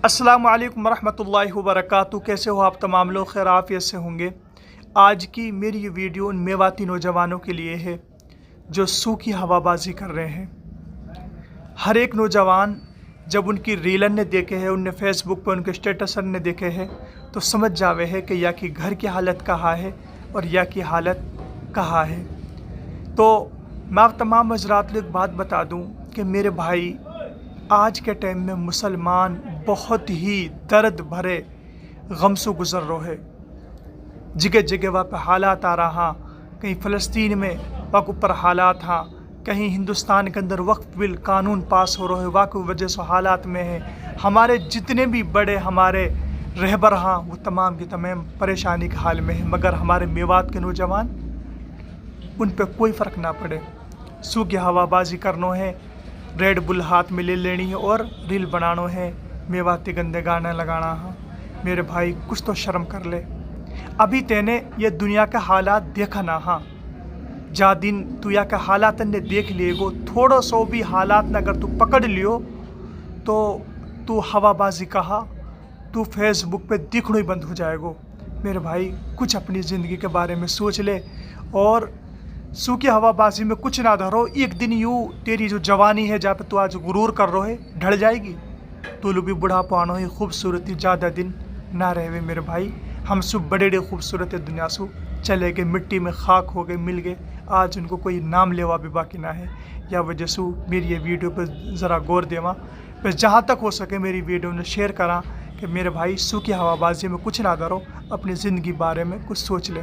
अस्सलामु अलैकुम वरहमतुल्लाहि वबरकातुहू। कैसे हो आप तमाम लोग? खैर आफियत से होंगे। आज की मेरी ये वीडियो उन मेवाती नौजवानों के लिए है जो सूखी हवाबाजी कर रहे हैं। हर एक नौजवान जब उनकी रीलन ने देखे हैं, उनने फेसबुक पर उनके स्टेटस ने देखे हैं, तो समझ जावे है कि या की घर की हालत कहाँ है और या की हालत कहाँ है। तो मैं आप तमाम हजरात को एक बात बता दूं कि मेरे भाई, आज के टाइम में मुसलमान बहुत ही दर्द भरे गम से गुजर रहे है। जगह जगह वहाँ पे हालात आ रहा, कहीं फ़लस्तीन में वहाँ ऊपर हालात हाँ, कहीं हिंदुस्तान के अंदर वक्फ बिल कानून पास हो रहे हैं, वहाँ की वजह से हालात में है। हमारे जितने भी बड़े हमारे रहबर हाँ, वो तमाम की तमाम परेशानी के हाल में है, मगर हमारे मेवात के नौजवान उन पर कोई फ़र्क ना पड़े। सूखी हवाबाजी करनो है, रेड बुल हाथ में ले लेनी है और रील बनानो है, मेवाती गंदे गाने लगाना है। मेरे भाई कुछ तो शर्म कर ले। अभी तेने ये दुनिया का हालात देखा ना हाँ, जा दिन तू या का हालात ने देख लिएगो, थोड़ा सो भी हालात न अगर तू पकड़ लियो तो तू हवाबाजी कहा, तू फेसबुक पे दिखना ही बंद हो जाएगो। मेरे भाई कुछ अपनी ज़िंदगी के बारे में सोच ले और सूखी हवाबाजी में कुछ ना धरो। एक दिन यूँ तेरी जो जवानी है, जहाँ पे तू आज गुरूर कर रहे है, ढल जाएगी। तो भी बुढ़ापा आनो ही खूबसूरती ज़्यादा दिन ना रहे मेरे भाई। हम सब बड़े बड़े खूबसूरत दुनिया से चले गए, मिट्टी में खाक हो गए, मिल गए, आज उनको कोई नाम लेवा भी बाकी ना है। या वजह से मेरी ये वीडियो पर ज़रा गौर देवा, बस जहाँ तक हो सके मेरी वीडियो ने शेयर करा कि मेरे भाई सूखी हवाबाजी में कुछ ना धरो, अपनी ज़िंदगी बारे में कुछ सोच ले।